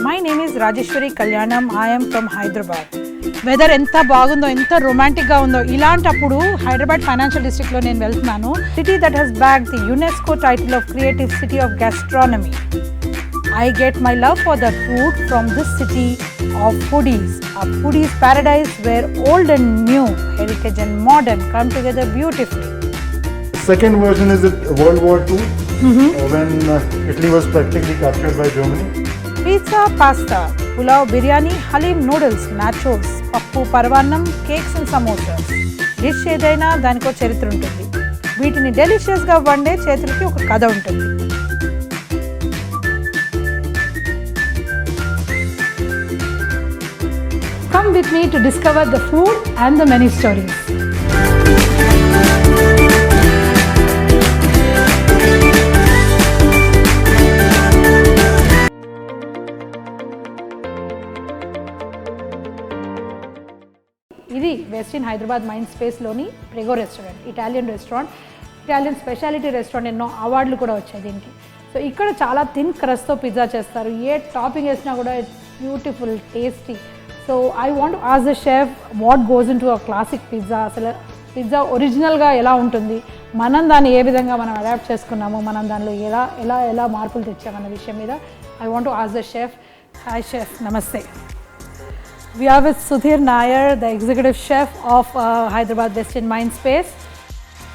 My name is Rajeshwari Kalyanam. I am from Hyderabad. Weather ఎంత బాగుందో, ఎంత రొమాంటిక్గా ఉందో, ఇలాంటప్పుడు హైదరాబాద్ ఫైనాన్షియల్ డిస్ట్రిక్ట్లో నేను వెళ్తున్నాను. City that has bag the UNESCO title of creative city of gastronomy. I get my love for that food from this city of foodies, a foodies paradise where old and new, heritage and modern come together beautifully. The second version is World War II, when Italy was practically captured by Germany. Pizza, pasta, pulao, biryani, halim, noodles, nachos, pappu, parvannam, cakes and samosas. Dish ఏదైనా దానికో చరిత్ర ఉంటుంది. వీటిని డెలిషియస్గా వండే చేతులకి ఒక కథ ఉంటుంది. Come with me to discover the food and the many stories. ఇది వెస్ట్ ఇన్ హైదరాబాద్ మైండ్ స్పేస్లోని Prego restaurant, Italian restaurant, Italian speciality restaurant. ఎన్నో అవార్డులు కూడా వచ్చాయి దీనికి. సో ఇక్కడ చాలా థిన్ క్రస్ట్తో పిజ్జా చేస్తారు. ఏ టాపింగ్ వేసినా కూడా it's beautiful, tasty. So I want ask the chef what goes in to a classic pizza. అసలు పిజ్జా ఒరిజినల్గా ఎలా ఉంటుంది, మనం దాన్ని ఏ విధంగా మనం అడాప్ట్ చేసుకున్నాము, మనం దానిలో ఎలా ఎలా ఎలా మార్పులు తెచ్చామన్న విషయం మీద I want ask the chef. Hi chef, నమస్తే. We are with Sudhir Nair, the executive chef of Hyderabad West in Mindspace.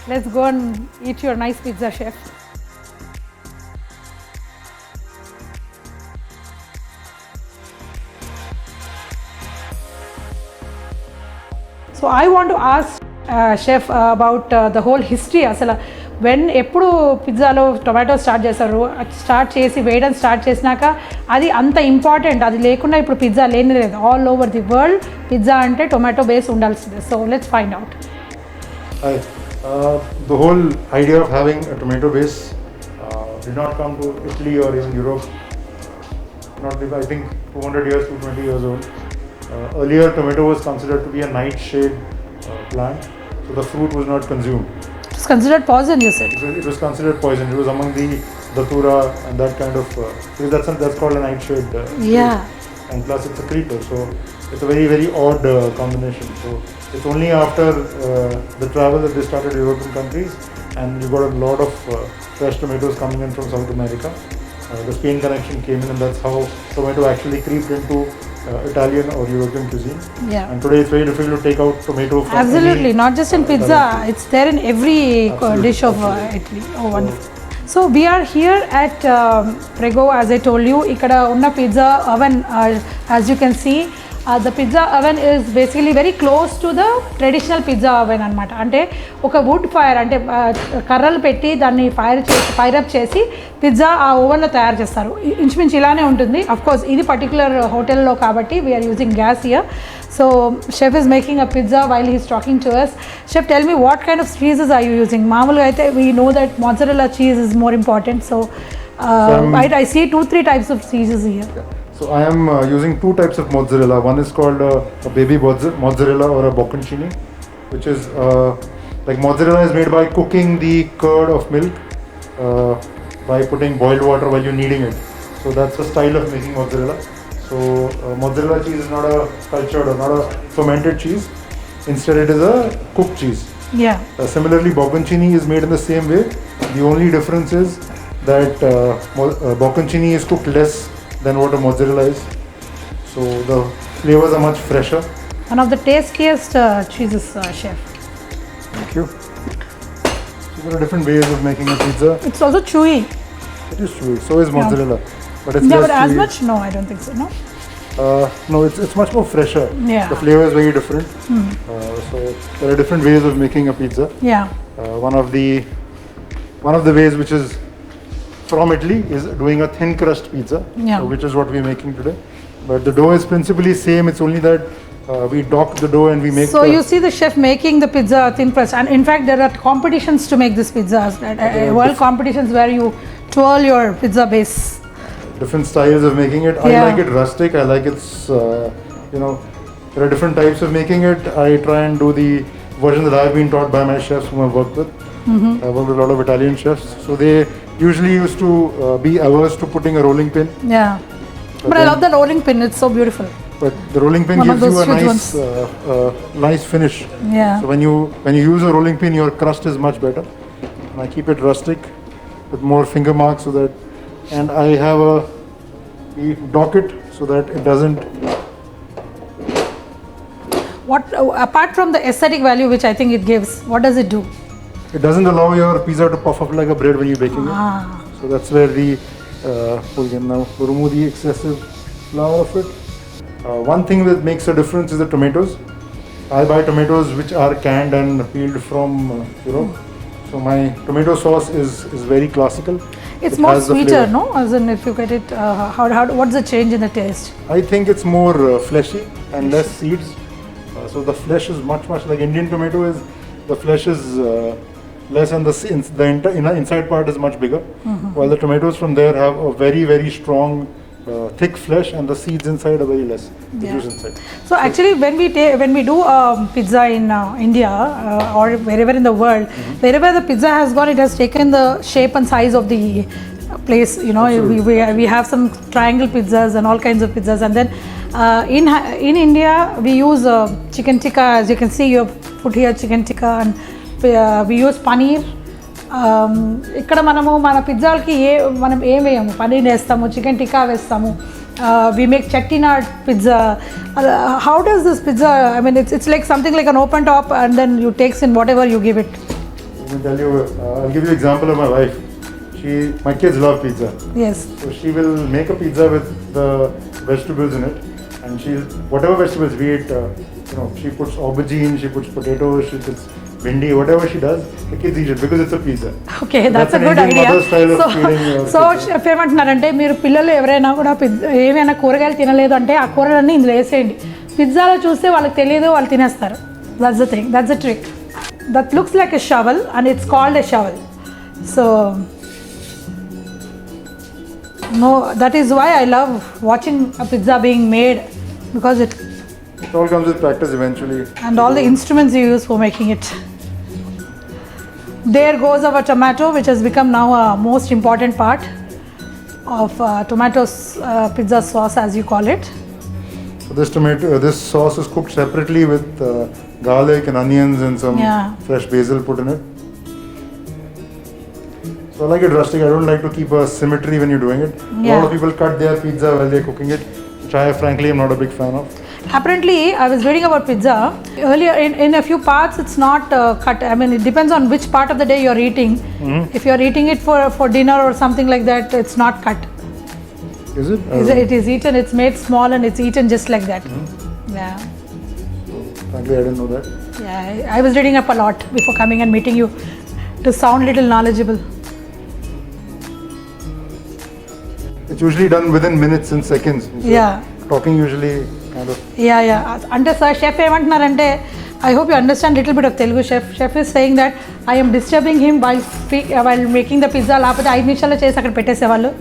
Let's go and eat your nice pizza, chef. So I want to ask chef about the whole history. Asala when ఎప్పుడు పిజ్జాలో tomato start చేసి వేయడం start చేసినాక అది అంత important, అది లేకుండా ఇప్పుడు pizza లేని లేదు. All over the world pizza అంటే టొమాటో బేస్ ఉండాల్సిందే. So let's find out. The whole idea of having a tomato base did not come to Italy or even Europe. I think 200 years, 220 years old. Earlier tomato was considered to be a nightshade plant, so the fruit was not consumed. It's considered poison, you said? It was considered poison. It was among the datura and that kind of, that's called a nightshade. Yeah. And plus it's a creeper, so it's a very, very odd combination. So it's only after the travel that they started European countries, and you got a lot of fresh tomatoes coming in from South America. The Spain connection came in, and that's how tomato actually creeped into Italian or European cuisine. Yeah. And today it's very difficult to take out tomato from absolutely, not just in pizza, it's there in every dish of Italy. Oh, wonderful. So we are here at Prego, as I told you. Ikkada unna pizza oven, as you can see, the pizza oven is basically very close to the traditional pizza oven anamata. Ante oka wood fire, ante karralu petti danni fire up chesi pizza aa oven lo tayaru chestaru. Inchuminchu ilane untundi. Of course idi particular hotel lo kabatti we are using gas here. So chef is making a pizza while he is talking to us. Chef, tell me what kind of cheeses are you using? Maamuluga aithe we know that mozzarella cheese is more important. So I see 2-3 types of cheeses here. So I am using 2 types of mozzarella. One is called a baby mozzarella or a bocconcini, which is like mozzarella is made by cooking the curd of milk by putting boiled water while you're kneading it. So that's the style of making mozzarella. So mozzarella cheese is not a cultured or not a fermented cheese. Instead it is a cooked cheese. Yeah. Similarly, bocconcini is made in the same way. The only difference is that bocconcini is cooked less than what a mozzarella is, so the flavors are much fresher. One of the tastiest cheeses, chef. Thank you. So there are different ways of making a pizza. It's also chewy. It is chewy. So is mozzarella, but it's yeah, less but chewy. As much? No, I don't think so. No. No, it's much more fresher. Yeah. The flavor is very different. So there are different ways of making a pizza. Yeah. One of the ways which is from Italy is doing a thin crust pizza, which is what we're making today. But the dough is principally same. It's only that we dock the dough and we make. So you see the chef making the pizza thin crust, and in fact there are competitions to make this pizza. World competitions where you twirl your pizza base. Different styles of making it. I like it rustic. I like it's there are different types of making it. I try and do the version that I've been taught by my chefs whom I've worked with. I worked with a lot of Italian chefs, so they usually used to be averse to putting a rolling pin. Yeah. But I love the rolling pin. It's so beautiful. But the rolling pin One of gives you a those nice finish. Yeah. So when you use a rolling pin, your crust is much better. And I keep it rustic with more finger marks so that, and I have we dock it so that it doesn't. What apart from the aesthetic value, which I think it gives, what does it do? It doesn't allow your pizza to puff up like a bread when you're baking it. So that's where the now remove the excessive flour of it. One thing that makes a difference is the tomatoes. I buy tomatoes which are canned and peeled from Europe. So my tomato sauce is very classical. It's more sweeter, no? As in, if you get it, what's the change in the taste? I think it's more fleshy and less seeds. So the flesh is much like Indian tomato is. The flesh is less and the inside part is much bigger. While the tomatoes from there have a very strong thick flesh and the seeds inside are very less. The juice inside. So actually, when we do pizza in India or wherever in the world, wherever the pizza has gone, it has taken the shape and size of the place. You know, we have some triangle pizzas and all kinds of pizzas, and then in India we use chicken tikka. As you can see, you have put here chicken tikka, and we use paneer. ఇక్కడ మనము మన పిజ్జాలకి మనం ఏం వేయము, పన్నీర్ వేస్తాము, chicken tikka వేస్తాము, we make chettinad pizza. How does this pizza, I mean, it's like something like an open top and then you takes in whatever you give it. Let me tell you, I'll give you an example of my wife. My kids love pizza. Yes. So she will make a pizza with the vegetables in it, and whatever vegetables, be it, she puts aubergine, she puts potatoes, she puts bindi, whatever she does, the kids eat it because it's a pizza. Okay, that's a good idea. So chef ఏమంటున్నారంటే మీరు పిల్లలు ఎవరైనా కూడా ఏమైనా కూరగాయలు తినలేదు అంటే ఆ కూరలన్నీ ఇందులో వేసేయండి. పిజ్జాలో చూస్తే వాళ్ళకి తెలియదు, వాళ్ళు తినేస్తారు. That's the thing. That's the trick. That looks like a shovel and it's called a shovel. So no, that is why I love watching a pizza being made, because it all comes with practice eventually. And all the instruments you use for making it. There goes our tomato, which has become now a most important part of tomato pizza sauce, as you call it. So this sauce is cooked separately with garlic and onions and some fresh basil put in it. So I like it rustic. I don't like to keep a symmetry when you're doing it. A lot of people cut their pizza while they're cooking it, which I frankly am not a big fan of. Apparently, I was reading about pizza earlier. In a few parts, it's not cut. I mean, it depends on which part of the day you're eating. If you're eating it for dinner or something like that, it's not cut. Is it? It is eaten. It's made small and it's eaten just like that. Yeah. Frankly, I didn't know that. Yeah, I was reading up a lot before coming and meeting you to sound a little knowledgeable. It's usually done within minutes and seconds. Yeah. Talking usually kind of. Yeah. Ante sir, chef ఏమంటున్నారంటే, I hope you understand little bit of Telugu. Chef is saying that I am disturbing him while making the pizza. లేకపోతే 5 నిమిషాల్లో చేసి అక్కడ పెట్టేసేవాళ్ళు.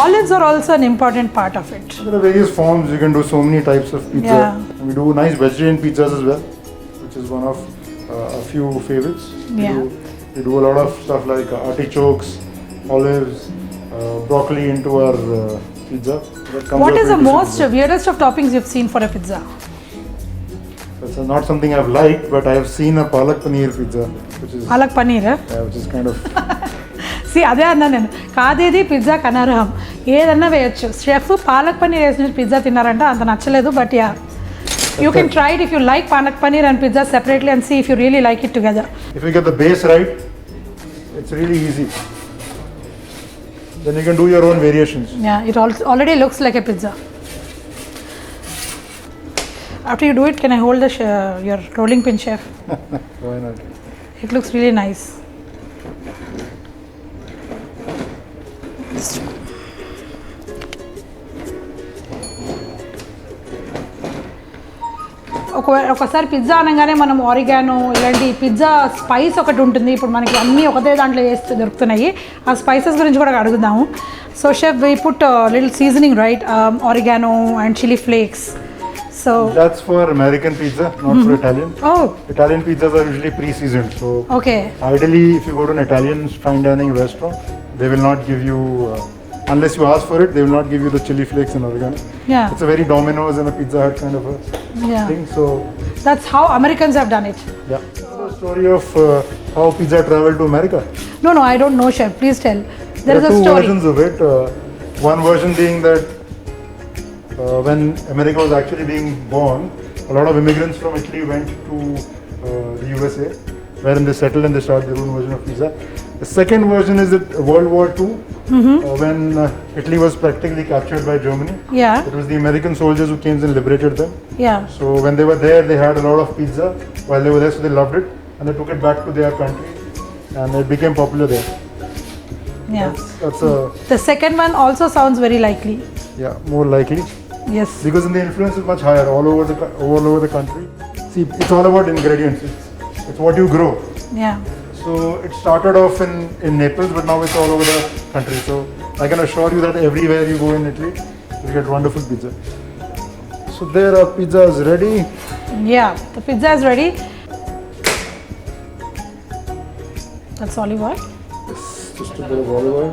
Olives are also an important part of it. There are various forms. You can do so many types of pizza. Yeah. And we do nice vegetarian pizzas as well, which is one of a few favorites. We do a lot of stuff like artichokes, olives, broccoli into our pizza. What is the most weirdest of toppings you've seen for a pizza? That's not something I've liked, but I have seen a palak paneer pizza, which is palak paneer. Yeah, which is kind of. See, అదే అన్నా నేను, కాదేది pizza కనర్హం, ఏదన్నా వేయచ్చు. Chef palak paneer వేసిన pizza తిన్నారంట, అంత నచ్చలేదు. But yeah, you can try it if you like palak paneer and pizza separately and see if you really like it together. If you get the base right, it's really easy. Then you can do your own variations. Yeah, it already looks like a pizza. After you do it, can I hold your rolling pin, chef? Why not? It looks really nice. ఒకసారి pizza అనగానే మనం oregano ఇలాంటి pizza spice ఒకటి ఉంటుంది. ఇప్పుడు మనకి అన్నీ ఒకటే దాంట్లో వేస్తే దొరుకుతున్నాయి. ఆ స్పైసెస్ గురించి కూడా అడుగుదాము. So chef, we put little seasoning, right? Oregano and chili flakes. So that's for American pizza, not for Italian. Oh. Italian pizzas are usually pre-seasoned. So okay. Ideally, if you go to an Italian fine dining restaurant, they will not give you unless you ask for it, they will not give you the chili flakes and oregano. Yeah. It's a very Domino's and a Pizza Hut kind of a Yeah. thing. So That's how Americans have done it. yeah. The story of how pizza traveled to America. No, I don't know, chef. Please tell. There is are a two story. versions of it. One version being that when America was actually being born, a lot of immigrants from Italy went to the USA, wherein they settled and they started their own version of pizza. The second version is that World War II, when Italy was practically captured by Germany. Yeah. It was the American soldiers who came and liberated them. Yeah. So when they were there, they had a lot of pizza while they were there, so they loved it and they took it back to their country and it became popular there. Yeah. That's a The second one also sounds very likely. more likely. Yes. Because the influence is much higher all over the country. See, it's all about ingredients. It's what you grow. Yeah. So it started off in Naples, but now it's all over the country. So I can assure you that everywhere you go in Italy, you get wonderful pizza. So there, our pizza is ready. Yeah. The pizza is ready. That's olive oil. Yes, just a bit of olive oil.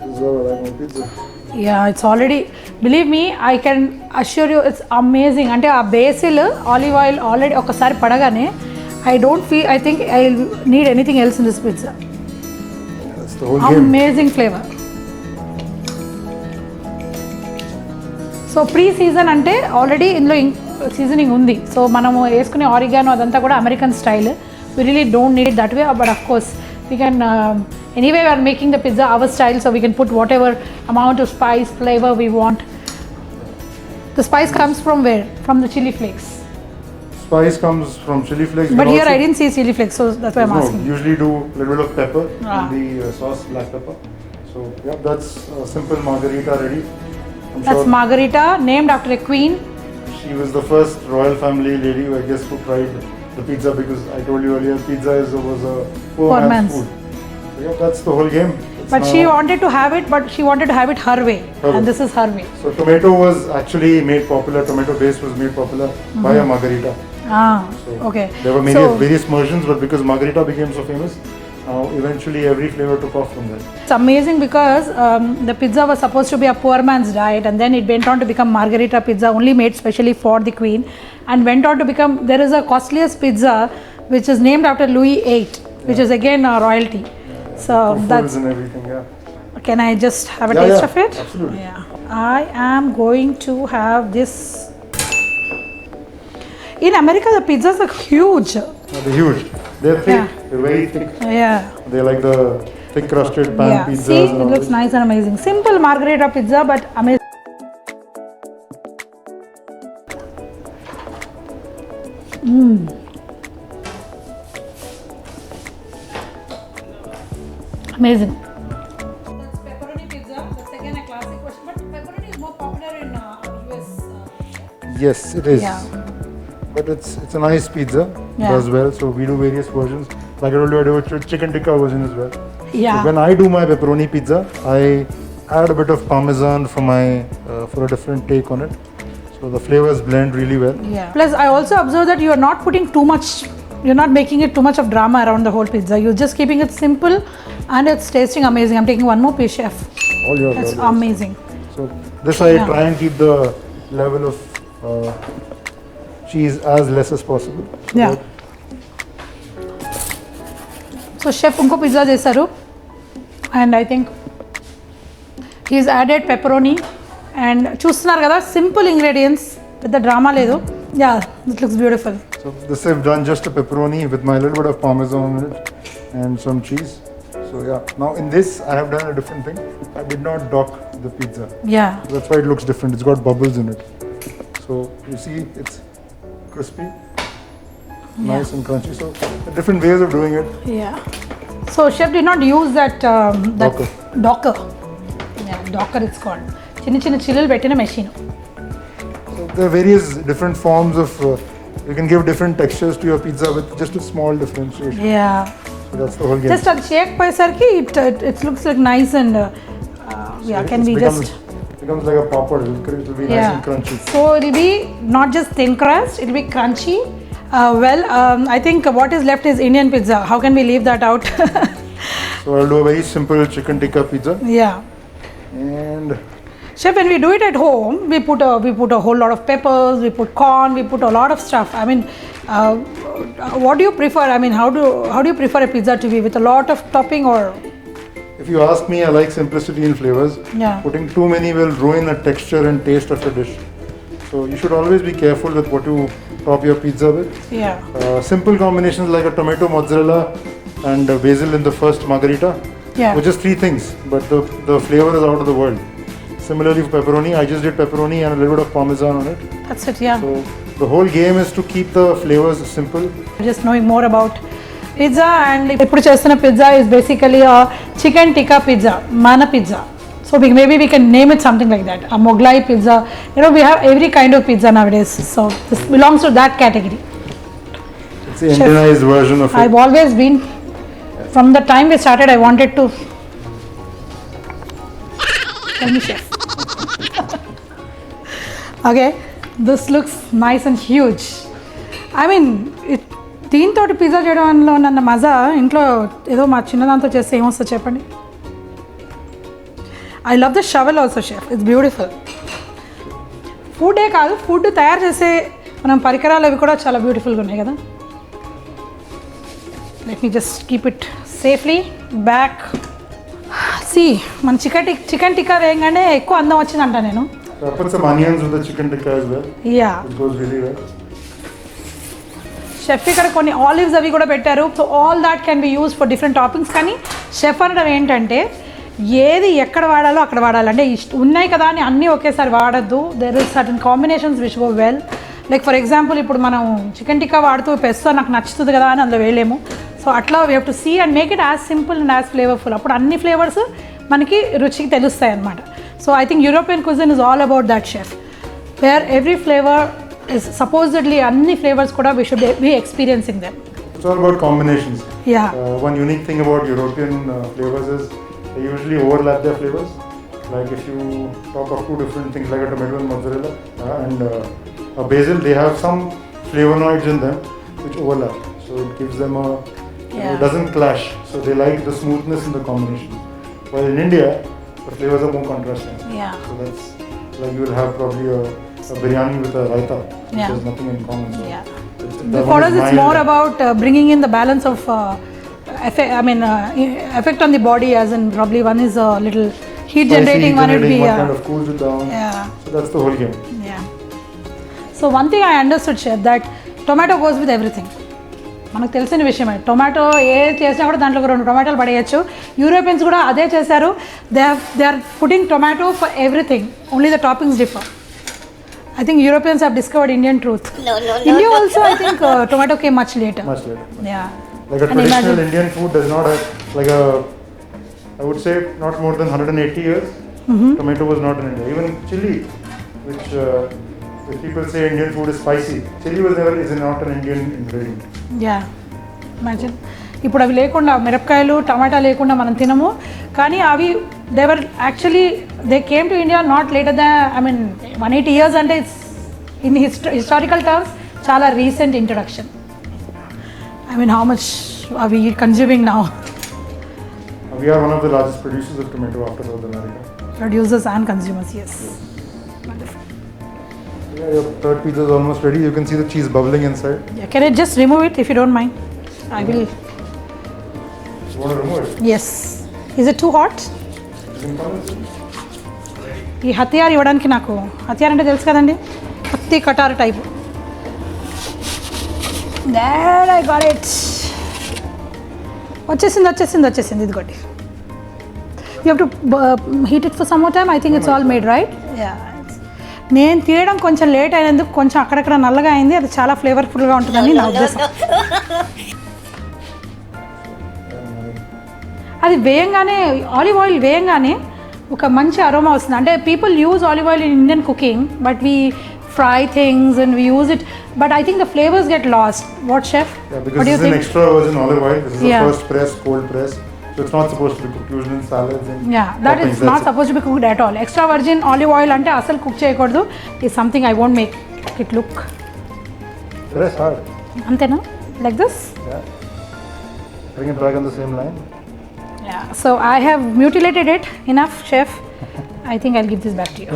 This is how I like my pizza. Yeah, it's already, believe me, I can assure you it's amazing. అంటే ఆ basil olive oil already ఒకసారి పడగానే I think I'll need anything else in this pizza. That's the whole game. Amazing flavor. So pre season అంటే already ఇందులో seasoning ఉంది. So మనము వేసుకునే oregano అదంతా కూడా American style. We really don't need it that way, but of course we can anyway we are making the pizza our style, so we can put whatever amount of spice flavor we want. The spice comes from where? From the chili flakes. Spice comes from chili flakes. But here I didn't see chili flakes, so that's why I'm asking. Usually do a little bit of pepper in the sauce, black pepper. So yeah, that's simple margarita ready. That's margarita, named after a queen. She was the first royal family lady, I guess, who tried the pizza, because I told you earlier, pizza was a poor man's food. So yeah, that's the whole game. But she wanted to have it, but she wanted to have it her way, and this is her way. So tomato was actually made popular. Tomato base was made popular by a margarita. So Okay. There were many various versions, but because margarita became so famous, now eventually every flavor took off from there. It's amazing because the pizza was supposed to be a poor man's diet, and then it went on to become margarita pizza, only made specially for the queen, and went on to become, there is a costliest pizza which is named after Louis VIII, which is again a royalty. So that's and everything, Can I just have a taste of it? Absolutely. Yeah. I am going to have this. In America, the pizzas are huge. They're huge. They're thick. Yeah. They're very thick. Yeah. They like the thick crusted pan pizzas. See, and it all looks this. nice and amazing. Simple margherita pizza, but amazing. Amazing. That's pepperoni pizza. That's again a classic question, but pepperoni is more popular in US. Yes, it is. Yeah. But it's a nice pizza. Yeah. Does well. So we do various versions. Like I told you, I do a chicken tikka version as well. Yeah. So when I do my pepperoni pizza, I add a bit of parmesan for a different take on it. So the flavors blend really well. Yeah. Plus, I also observed that you are not putting too much. You're not making it too much of drama around the whole pizza. You're just keeping it simple, and it's tasting amazing. I'm taking one more piece, chef. All yours. That's all yours. amazing. So this I try and keep the level of cheese as less as possible. So Yeah. So chef unko pizza చేశారు, and I think he's added pepperoni, and చూస్తున్నారు కదా, simple ingredients, పెద్ద drama లేదు. Yeah, it looks beautiful. So this I've done just a pepperoni with my little bit of parmesan on it and some cheese. So yeah, now in this I have done a different thing. I did not dock the pizza. Yeah. That's why it looks different. It's got bubbles in it. So you see, it's crispy, nice and crunchy. So different ways of doing it. Yeah. So chef did not use that docker. Yeah, docker it's called. చిన్న చిన్న చిల్లులు పెట్టిన machine. So there are various different forms of. You can give different textures to your pizza with just a small differentiation. Yeah. So that's the whole game. Just అది చేయకపోయేసరికి it looks like nice and can be just. Becomes like a popper. It will be nice and crunchy. So it will be not just thin crust, it will be crunchy, I think what is left is Indian pizza. How can we leave that out? So I'll do a very simple chicken tikka pizza. Yeah. And Chef, when we do it at home, we put a whole lot of peppers, we put corn, we put a lot of stuff. I mean, what do you prefer? I mean, how do you prefer a pizza to be, with a lot of topping or? if you ask me, I like simplicity in flavors. Yeah. Putting too many will ruin the texture and taste of the dish. So you should always be careful with what you top your pizza with. Yeah. Simple combinations like a tomato mozzarella and basil in the first margherita. Yeah. With just 3 things, but the flavor is out of the world. Similarly for pepperoni, I just did pepperoni and a little bit of parmesan on it. That's it, yeah. So the whole game is to keep the flavors simple. Just knowing more about pizza, and ఇప్పుడు చేస్తున్న pizza is basically a chicken tikka pizza, mana pizza. So maybe we can name it something like that, a Mughlai pizza. You know, we have every kind of pizza nowadays. So this belongs to that category. It's the Indianized version of it. I've always been, from the time we started, I wanted to. Tell me, chef. Okay, this looks nice and huge. I mean, దీంతో pizza చేయడంలో నన్న మజా ఇంట్లో ఏదో మా చిన్నదాంతో చేస్తే ఏమొస్తుందో చెప్పండి. I love the shovel also chef, it's beautiful. ఫుడే కాదు, ఫుడ్ తయారు చేసే మనం పరికరాలు అవి కూడా చాలా బ్యూటిఫుల్గా ఉన్నాయి కదా. Let me just keep it safely back. See మన చికెన్ టిక్కా వేయగానే ఎక్కువ అందం వచ్చిందంట నేను. Put some onions with the chicken tikka as well. Yeah. It goes really well. Chef ఇక్కడ కొన్ని ఆలివ్స్ అవి కూడా పెట్టారు. So all that can be use for different toppings. కానీ షెఫ్ అనడం ఏంటంటే ఏది ఎక్కడ వాడాలో అక్కడ వాడాలి. అంటే ఉన్నాయి కదా అని అన్నీ ఒకేసారి వాడద్దు. There is certain combinations which go well. Like for example ఇప్పుడు మనం చికెన్ టిక్కా వాడుతూ పెస్తో నాకు నచ్చుతుంది కదా అని అందులో వేయలేము. సో అట్లా we have to see and make it as simple and as flavourful. అప్పుడు అన్ని ఫ్లేవర్స్ మనకి రుచికి తెలుస్తాయి అన్నమాట. So I think European cuisine is all about that, chef, where every flavor is supposedly any flavors kuda we should be experiencing them. It's all about combinations. Yeah. One unique thing about European flavors is they usually overlap their flavors. Like if you talk of 2 different things like a tomato and mozzarella and a basil, they have some flavonoids in them which overlap. So it gives them it doesn't clash. So they like the smoothness in the combination. While in India, the flavors are more contrasting. Yeah. So that's like you will have probably a biryani with a raita. Yeah. There's nothing in common. So Yeah. For us, it's more about bringing in the balance of effect on the body, as in probably one is a little heat generating, one would be one kind of cools it down. Yeah. So that's the whole game. Yeah. So one thing I understood, chef, that tomato goes with everything. మనకు తెలిసిన విషయమే. Tomato ఏ చేసినా కూడా దాంట్లో 2 టొమాటోలు పడేయచ్చు. Europeans కూడా అదే చేశారు. They are putting tomato for everything, only the toppings differ. I think Europeans have discovered Indian truth. No. India also, I think tomato came much later. Much later. Yeah. Like a traditional Indian food does not have I would say not more than 180 years. Tomato was not in India. Even chili, which if people say Indian food is spicy, chili is not an Indian ingredient. Yeah. Imagine. ఇప్పుడు అవి లేకుండా మిరపకాయలు టమాటా లేకుండా మనం తినము. కానీ అవి they came to India not later than 180 years అంటే ఇట్స్ ఇన్ హిస్టారికల్ టర్మ్స్ చాలా recent introduction. How much are we consuming now? We are one of the largest producers of tomato after South America. Producers and consumers, yes. Wonderful. Yeah, your third pizza is almost ready. You can see the cheese bubbling inside. Yeah, can I just remove it if you don't mind? I will. You want to remove it? Yes. Is it too hot? You can come and see. ఈ హత్యార్ ఇవ్వడానికి నాకు హత్యార్ అంటే తెలుసు కదండి, కత్తి Qatar type. There I got it. వచ్చేసింది ఇదిగోండి. You have to heat it for some more time. I think it's all made, right? Yeah. నేను తీయడం కొంచెం లేట్ అయినందుకు కొంచెం అక్కడక్కడ నల్లగా అయింది. అది చాలా ఫ్లేవర్ఫుల్గా ఉంటుందని నా ఉద్దేశం. అది వేయంగానే, ఆలివ్ ఆయిల్ వేయంగానే ఒక మంచి అరోమా వస్తుంది. అంటే people use olive oil in Indian cooking, but we fry things and we use it, but I think the flavors get lost. What, chef? Yeah, because this is an extra virgin olive oil. This is the first press, cold press. So it's not supposed to be cooked usually in salads and that is not supposed to be cooked at all. Extra virgin olive oil ante asal cook cheyakudadu is something I won't make it look. Press hard. Antena? Like this? Yeah. Bring it back on the same line. Yeah. So I have mutilated it enough, chef. I think I'll give this back to you.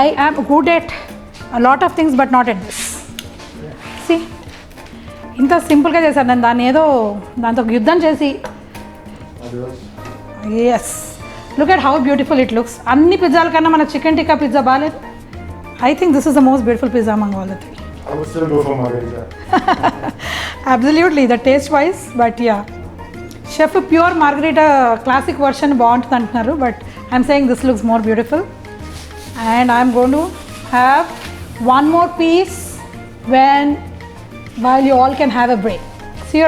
I am good at a lot of things, but not at this. See? ఇంత సింపుల్గా చేశాను నేను దాన్ని ఏదో దాంతో యుద్ధం చేసి yes look at how beautiful it looks అన్ని పిజ్జాల కన్నా మన చికెన్ టిక్కా పిజ్జా బాగాలేదు I think this is the most beautiful pizza among all the three I would still go for margarita. Absolutely the taste wise but yeah chef pure margherita classic version బాగుంటుంది అంటున్నారు but I'm saying this looks more beautiful and I'm going to have one more piece while you all can have a break. See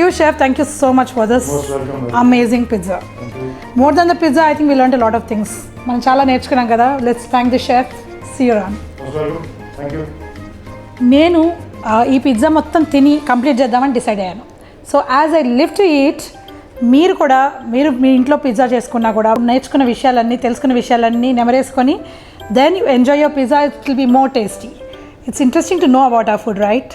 you chef, thank you so much for this Most welcome. amazing pizza. Thank you. More than the pizza, I think we learned a lot of things. మనం చాలా నేర్చుకున్నాం కదా. Let's thank the chef. See you around. Most welcome. Thank you. నేను ఈ pizza మొత్తం తిని complete చేద్దామని decide అయ్యాను. So as I live to eat మీరు మీ ఇంట్లో పిజ్జా చేసుకున్నా కూడా నేర్చుకున్న విషయాలన్నీ తెలుసుకున్న విషయాలన్నీ నెమరేసుకొని then you enjoy your pizza, it will be more tasty. It's interesting to know about our food, right?